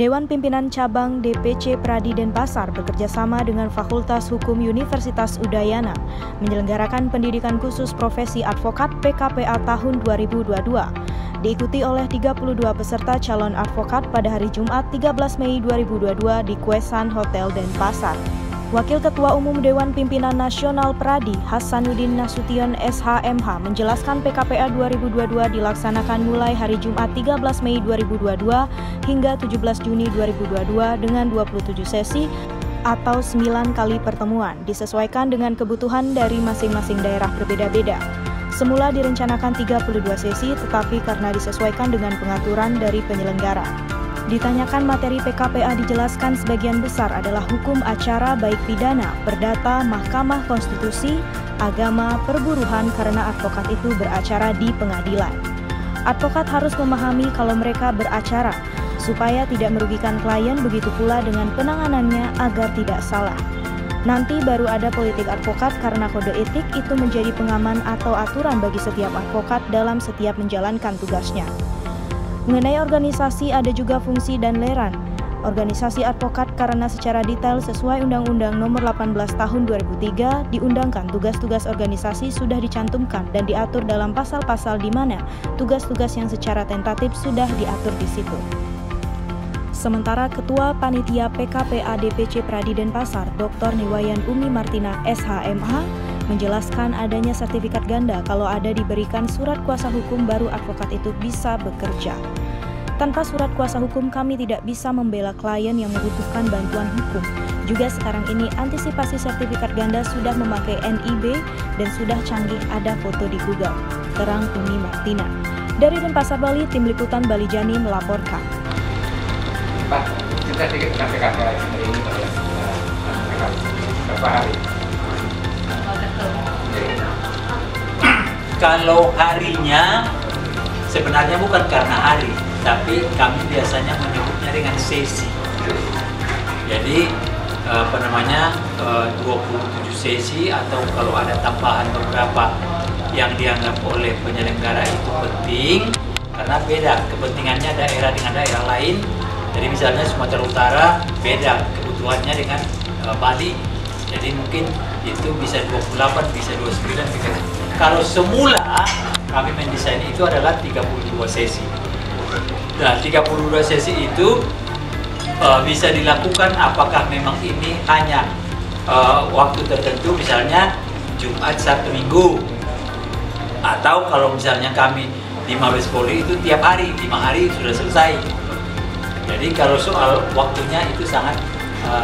Dewan Pimpinan Cabang DPC Pradi Denpasar bekerjasama dengan Fakultas Hukum Universitas Udayana menyelenggarakan pendidikan khusus profesi advokat PKPA tahun 2022. Diikuti oleh 32 peserta calon advokat pada hari Jumat 13 Mei 2022 di Kwesan Hotel Denpasar. Wakil Ketua Umum Dewan Pimpinan Nasional Pradi, Hasanuddin Nasution SHMH, menjelaskan PKPA 2022 dilaksanakan mulai hari Jumat 13 Mei 2022 hingga 17 Juni 2022 dengan 27 sesi atau 9 kali pertemuan, disesuaikan dengan kebutuhan dari masing-masing daerah berbeda-beda. Semula direncanakan 32 sesi, tetapi karena disesuaikan dengan pengaturan dari penyelenggara. Ditanyakan materi PKPA, dijelaskan sebagian besar adalah hukum acara baik pidana, perdata, Mahkamah Konstitusi, agama, perburuhan karena advokat itu beracara di pengadilan. Advokat harus memahami kalau mereka beracara supaya tidak merugikan klien, begitu pula dengan penanganannya agar tidak salah. Nanti baru ada politik advokat karena kode etik itu menjadi pengaman atau aturan bagi setiap advokat dalam setiap menjalankan tugasnya. Mengenai organisasi, ada juga fungsi dan leran organisasi advokat karena secara detail sesuai Undang-Undang Nomor 18 Tahun 2003 diundangkan tugas-tugas organisasi sudah dicantumkan dan diatur dalam pasal-pasal di mana tugas-tugas yang secara tentatif sudah diatur di situ. Sementara Ketua Panitia PKPA DPC Pradi Denpasar, Dr. Niwayan Umi Martina SHMH, menjelaskan adanya sertifikat ganda kalau ada diberikan surat kuasa hukum baru advokat itu bisa bekerja. Tanpa surat kuasa hukum kami tidak bisa membela klien yang membutuhkan bantuan hukum. Juga sekarang ini antisipasi sertifikat ganda sudah memakai NIB dan sudah canggih ada foto di Google. Terang Umi Martina. Dari Denpasar, Bali, Tim Liputan Bali Jani melaporkan. Pak, kita sedikit tentang PKPA hari ini Pak ya. Berapa hari? Kalau harinya sebenarnya bukan karena hari, tapi kami biasanya menyebutnya dengan sesi. Jadi 27 sesi atau kalau ada tambahan beberapa yang dianggap oleh penyelenggara itu penting karena beda kepentingannya daerah dengan daerah lain. Jadi misalnya Sumatera Utara beda kebutuhannya dengan Bali. Jadi mungkin itu bisa 28, bisa 29, bisa. Kalau semula kami mendesain itu adalah 32 sesi. Nah, 32 sesi itu bisa dilakukan apakah memang ini hanya waktu tertentu, misalnya Jumat, Sabtu, Minggu. Atau kalau misalnya kami di Mabes Polri itu tiap hari, 5 hari sudah selesai. Jadi kalau soal waktunya itu sangat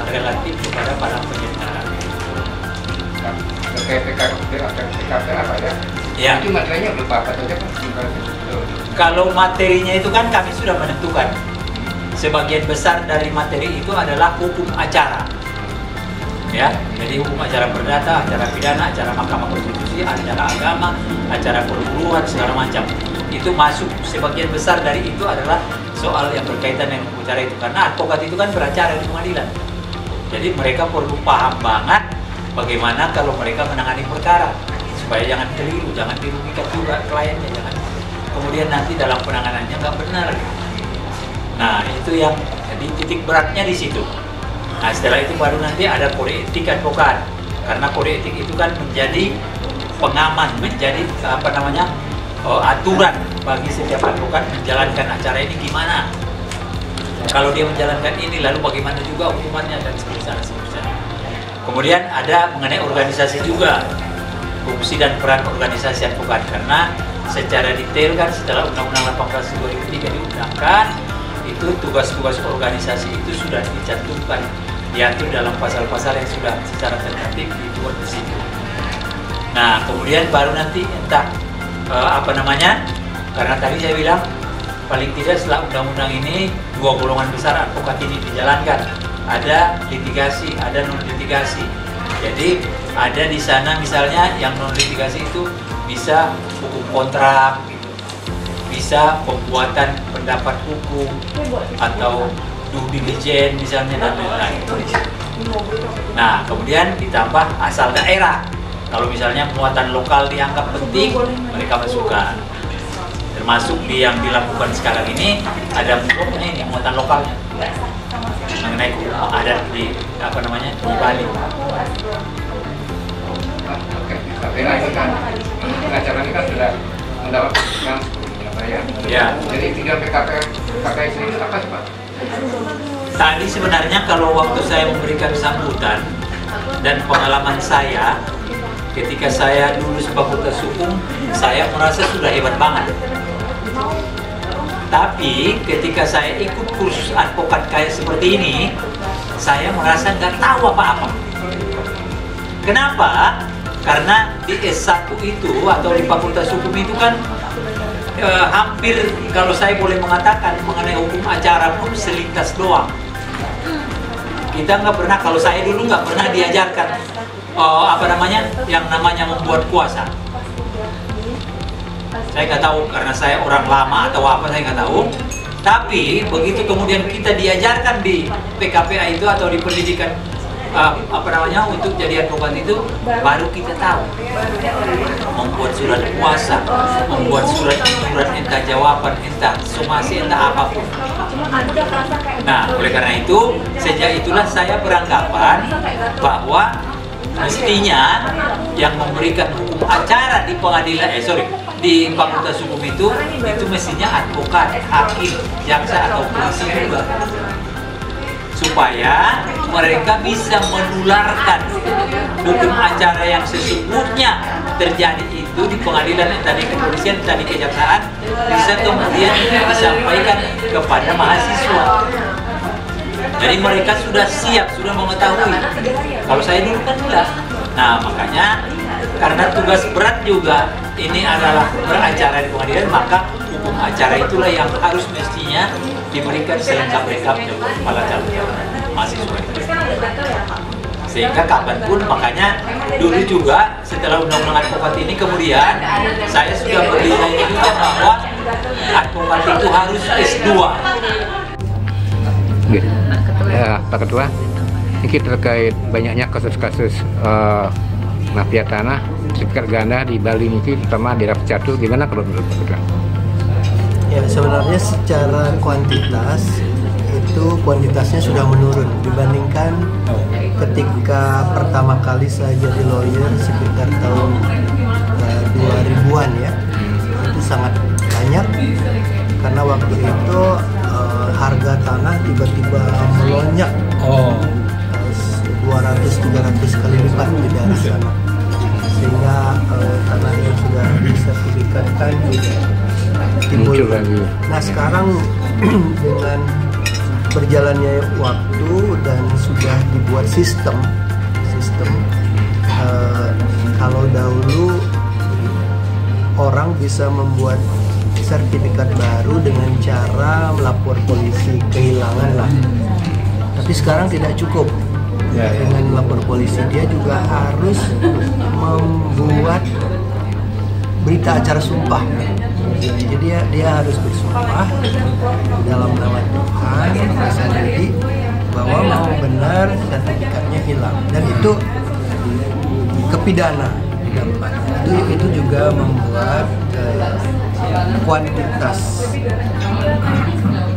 relatif kepada para penyelenggara. PKPA apa ya? Ya. Itu materinya berupa apa saja Pak? Kalau materinya itu kan kami sudah menentukan. Sebagian besar dari materi itu adalah hukum acara. Ya, jadi hukum acara perdata, acara pidana, acara Mahkamah Konstitusi, acara agama, acara perburuhan segala macam. Itu masuk, sebagian besar dari itu adalah soal yang berkaitan dengan hukum acara itu. Karena advokat itu kan beracara di pengadilan. Jadi mereka perlu paham banget bagaimana kalau mereka menangani perkara supaya jangan keliru, jangan dirugikan juga kliennya, jangan kemudian nanti dalam penanganannya nggak benar. Nah itu yang jadi titik beratnya di situ. Nah setelah itu baru nanti ada kode etik advokat, karena kode etik itu kan menjadi pengaman, menjadi aturan bagi setiap advokat menjalankan acara ini gimana. Kalau dia menjalankan ini lalu bagaimana juga hukumannya dan seterusnya. Kemudian ada mengenai organisasi juga, fungsi dan peran organisasi advokat, karena secara detail kan setelah Undang-Undang 18 2003 diundangkan, itu tugas-tugas organisasi itu sudah dicantumkan, diatur dalam pasal-pasal yang sudah secara tentatif dibuat di situ. Nah kemudian baru nanti entah karena tadi saya bilang paling tidak setelah undang-undang ini 2 golongan besar advokat ini dijalankan. Ada litigasi, ada non litigasi. Jadi ada di sana misalnya yang non litigasi itu bisa hukum kontrak, gitu. Bisa pembuatan pendapat hukum atau due diligence misalnya dan lain-lain. Nah kemudian ditambah asal daerah. Kalau misalnya muatan lokal dianggap penting, mereka masukkan. termasuk yang dilakukan sekarang ini ada ini muatan lokalnya mengenai hukum adat di di Bali. KPA ini kan pengacara ini kan sudah mendapatkan sebelumnya Pak ya. Ya. Jadi tinggal KPA ini apa sih Pak? Tadi sebenarnya kalau waktu saya memberikan sambutan dan pengalaman saya ketika saya lulus Fakultas Hukum, saya merasa sudah hebat banget. Tapi ketika saya ikut kursus advokat kayak seperti ini, saya merasa nggak tahu apa-apa. Kenapa? Karena di S1 itu atau di Fakultas Hukum itu kan hampir kalau saya boleh mengatakan mengenai hukum acara pun selintas doang. Kita nggak pernah, kalau saya dulu nggak pernah diajarkan yang namanya membuat kuasa. Saya nggak tahu karena saya orang lama atau apa, saya nggak tahu. Tapi begitu kemudian kita diajarkan di PKPA itu atau di pendidikan untuk jadi advokat itu, baru kita tahu membuat surat kuasa, membuat surat entah jawaban, entah somasi, entah apapun. Nah, oleh karena itu, sejak itulah saya beranggapan bahwa mestinya yang memberikan hukum acara di pengadilan, di Fakultas Hukum itu mestinya advokat, hakim, jaksa atau polisi juga, supaya mereka bisa menularkan hukum acara yang sesungguhnya terjadi itu di pengadilan, entah di kepolisian, entah di kejaksaan, bisa kemudian disampaikan kepada mahasiswa. Jadi mereka sudah siap, sudah mengetahui. Kalau saya dulu kan enggak. Nah, makanya karena tugas berat juga ini adalah beracara di pengadilan, maka hukum acara itulah yang harus mestinya diberikan selengkap-lengkapnya buat kepala calon mahasiswa itu. Sehingga kapanpun, makanya dulu juga setelah undang-undang advokat ini kemudian saya sudah berdiri juga bahwa advokat itu harus S2. Ya, Pak Ketua, ini terkait banyaknya kasus-kasus mafia tanah, sertifikat ganda di Bali ini, terutama di Raff Catu, gimana kalau menurut Pak Ketua? Ya, sebenarnya secara kuantitasnya sudah menurun dibandingkan ketika pertama kali saya jadi lawyer sekitar tahun 2000-an ya. Itu sangat banyak karena waktu itu harga tanah tiba-tiba melonjak 200-300 kali lipat di daerah sana, sehingga tanah yang sudah disertifikatkan juga timbul lagi. Nah, sekarang dengan berjalannya waktu dan sudah dibuat sistem kalau dahulu orang bisa membuat sertifikat baru dengan cara melapor polisi kehilangan lah, tapi sekarang tidak cukup dengan melapor polisi, dia juga harus membuat berita acara sumpah. Jadi dia harus bersumpah dalam nama Tuhan sendiri bahwa mau benar sertifikatnya hilang, dan itu kepidana. Itu juga membuat kuantitas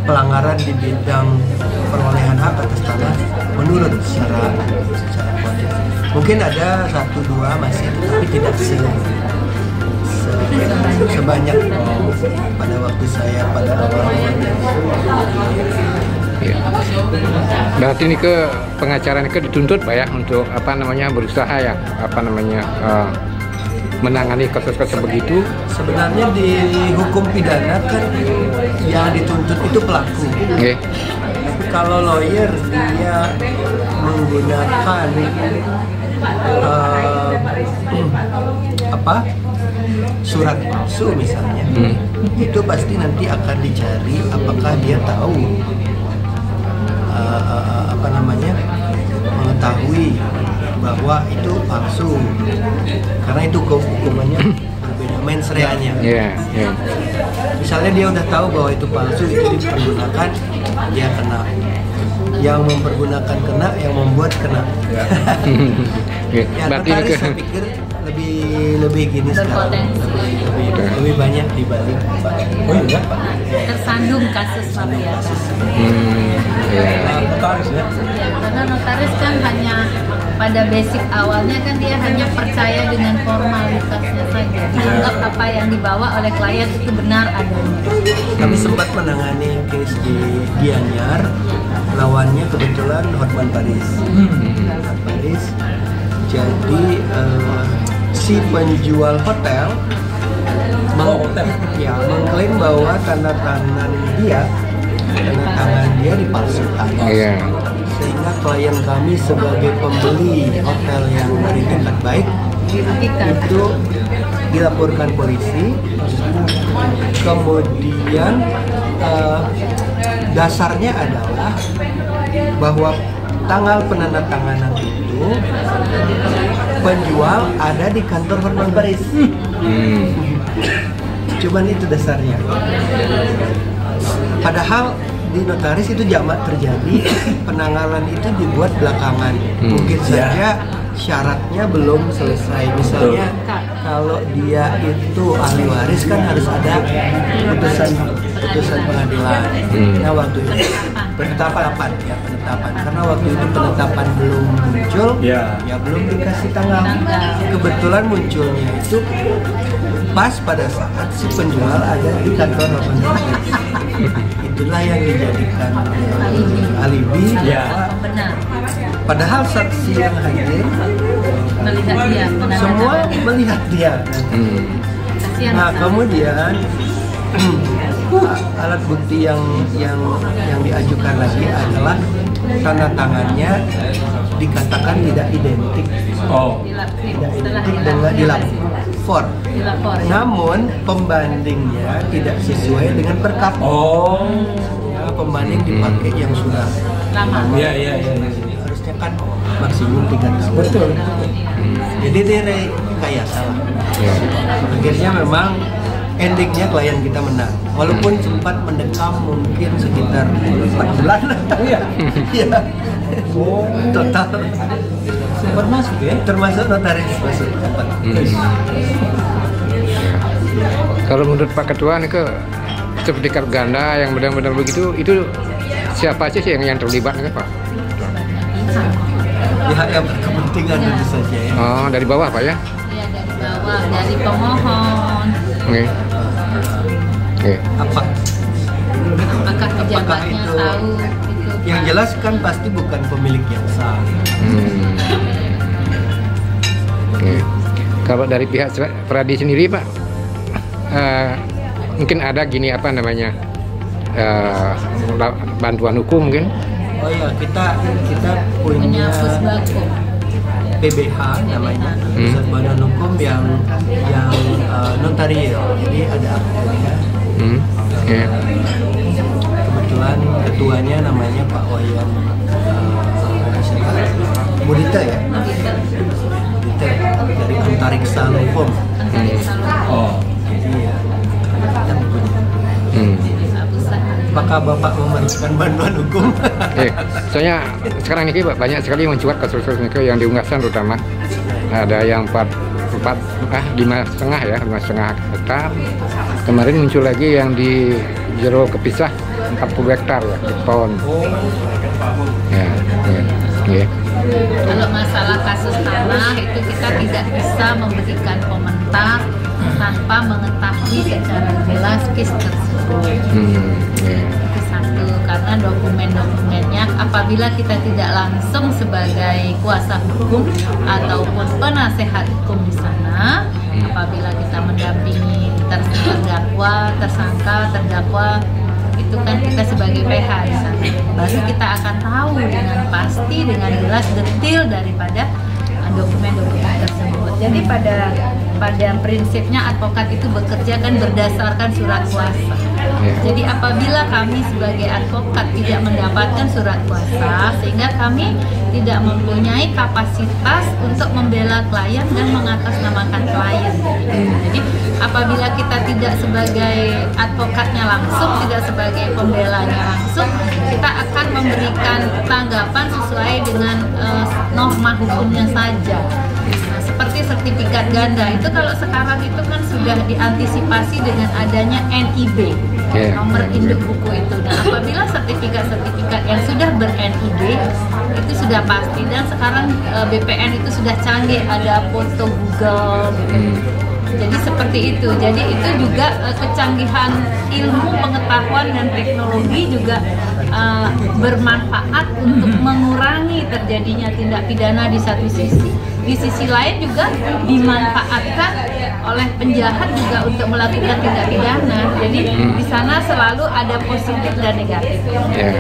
pelanggaran di bidang perolehan hak atas tanah menurun secara kuantitas. Mungkin ada 1-2 masih, tapi tidak sebanyak pada waktu saya pada awal-awalnya. Ya. Berarti ini ke pengacara ini dituntut Pak ya untuk berusaha ya menangani kasus-kasus begitu. Sebenarnya di hukum pidana kan yang dituntut itu pelaku. Okay. Tapi kalau lawyer dia menggunakan surat palsu misalnya, itu pasti nanti akan dicari apakah dia tahu mengetahui bahwa itu palsu, karena itu hukumannya berbeda mens reanya. Misalnya dia udah tahu bahwa itu palsu, itu dipergunakan, dia kena. Yang mempergunakan kena, yang membuat kena. Ya, notaris saya pikir lebih gini sekarang, lebih banyak dibalik Pak. Oh iya Pak. Tersandung kasus mafia. Notaris ya? Ya, karena notaris kan hanya pada basic awalnya kan dia hanya percaya dengan formalitasnya saja. Dianggap apa yang dibawa oleh klien itu benar adanya. Kami sempat menangani case di Gianyar, lawannya kebetulan Hotman Paris. Hotman Paris. Jadi si penjual hotel mengklaim bahwa tanda tangan dia dipalsukan. Sehingga klien kami sebagai pembeli hotel yang beritikat baik itu dilaporkan polisi. Kemudian dasarnya adalah bahwa tanggal penandatanganan itu penjual ada di kantor Hotman Paris. Cuman itu dasarnya. Padahal di notaris itu jamak terjadi, penanggalan itu dibuat belakangan. Mungkin saja syaratnya belum selesai. Misalnya kalau dia itu ahli waris kan harus ada putusan pengadilan. Nah waktu itu penetapan. Karena waktu itu penetapan belum muncul, ya belum dikasih tanggal. Kebetulan munculnya itu pas pada saat si penjual ada di kantor Hotman Paris. Itulah yang dijadikan alibi. Padahal saksi yang hadir semua melihat dia. Nah kemudian alat bukti yang diajukan lagi adalah tanda tangannya dikatakan tidak identik. Tidak identik dengan dilapor. Namun pembandingnya tidak sesuai dengan perkap. Ya, pembanding dipakai yang sudah lama. Iya. Harusnya kan maksimum 3 tahun. Betul. Jadi dia kayak salah. Akhirnya memang endingnya klien kita menang. Walaupun sempat mendekam mungkin sekitar 4 bulan. Iya. Total. Sempat masuk ya? Termasuk notaris masuk. Kalau menurut Pak Ketua nih ke sertifikat ganda yang benar-benar begitu, itu siapa aja sih yang terlibat nih Pak? Pihak yang berkepentingan tentu saja ya. Oh, dari bawah Pak ya? Iya, dari bawah, dari pemohon. Apakah pejabatnya tahu itu? Yang jelas kan pasti bukan pemilik yang sah. Kalau dari pihak Pradi sendiri Pak, mungkin ada gini apa namanya bantuan hukum mungkin? Oh ya, kita punya PBH namanya, Pusat Badan Hukum yang notarial, jadi ada aktornya. Kebetulan ketuanya namanya Pak Wayan Mudita ya. Mudita dari Antariksa Hukum. Apakah Bapak memerlukan bantuan hukum? Soalnya sekarang ini Pak, banyak sekali mencuat kasus-kasus yang diunggahkan, terutama ada yang 5,5 hektar. Kemarin muncul lagi yang di Jero Kepisah 40 hektar ya, di PON. Kalau masalah kasus tanah itu kita tidak bisa memberikan komentar tanpa mengetahui secara jelas case tersebut. Itu satu, karena dokumen-dokumennya apabila kita tidak langsung sebagai kuasa hukum ataupun penasehat hukum di sana, apabila kita mendampingi terdakwa, itu kan kita sebagai PH di sana, baru kita akan tahu dengan pasti, dengan jelas, detail daripada dokumen-dokumen tersebut. Jadi pada prinsipnya advokat itu bekerja kan berdasarkan surat kuasa. Jadi apabila kami sebagai advokat tidak mendapatkan surat kuasa, sehingga kami tidak mempunyai kapasitas untuk membela klien dan mengatasnamakan klien. Jadi apabila kita tidak sebagai advokatnya langsung, tidak sebagai pembelanya langsung, kita akan memberikan tanggapan sesuai dengan norma hukumnya saja. Nah, seperti sertifikat ganda itu kalau sekarang itu kan sudah diantisipasi dengan adanya NIB, nomor induk buku itu. Nah, apabila sertifikat yang sudah ber-NIB itu sudah pasti, dan sekarang BPN itu sudah canggih, ada foto Google gitu. Jadi seperti itu. Jadi itu juga kecanggihan ilmu, pengetahuan dan teknologi juga bermanfaat untuk mengurangi terjadinya tindak pidana di satu sisi. Di sisi lain juga dimanfaatkan oleh penjahat juga untuk melakukan tindak pidana. Jadi di sana selalu ada positif dan negatif. Ya.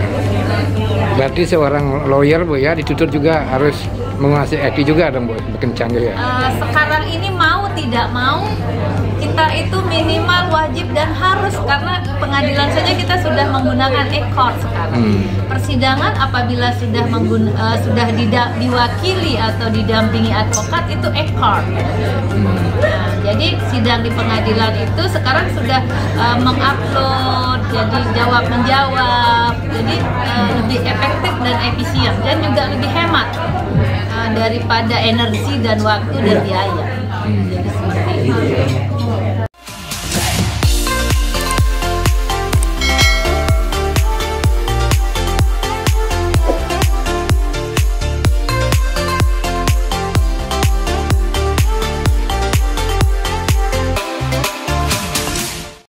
Berarti seorang lawyer Bu ya dituntut juga harus menguasai IT juga dong Bu, bikin canggih ya. Sekarang ini mau tidak mau kita itu minimal wajib dan harus, karena pengadilan saja kita sudah menggunakan e-court sekarang. Persidangan apabila sudah diwakili atau didampingi advokat itu e-court. Nah, jadi sidang di pengadilan itu sekarang sudah mengupload, jadi jawab menjawab, jadi lebih efektif dan efisien, dan juga lebih hemat daripada energi dan waktu dan biaya. Jadi seperti itu.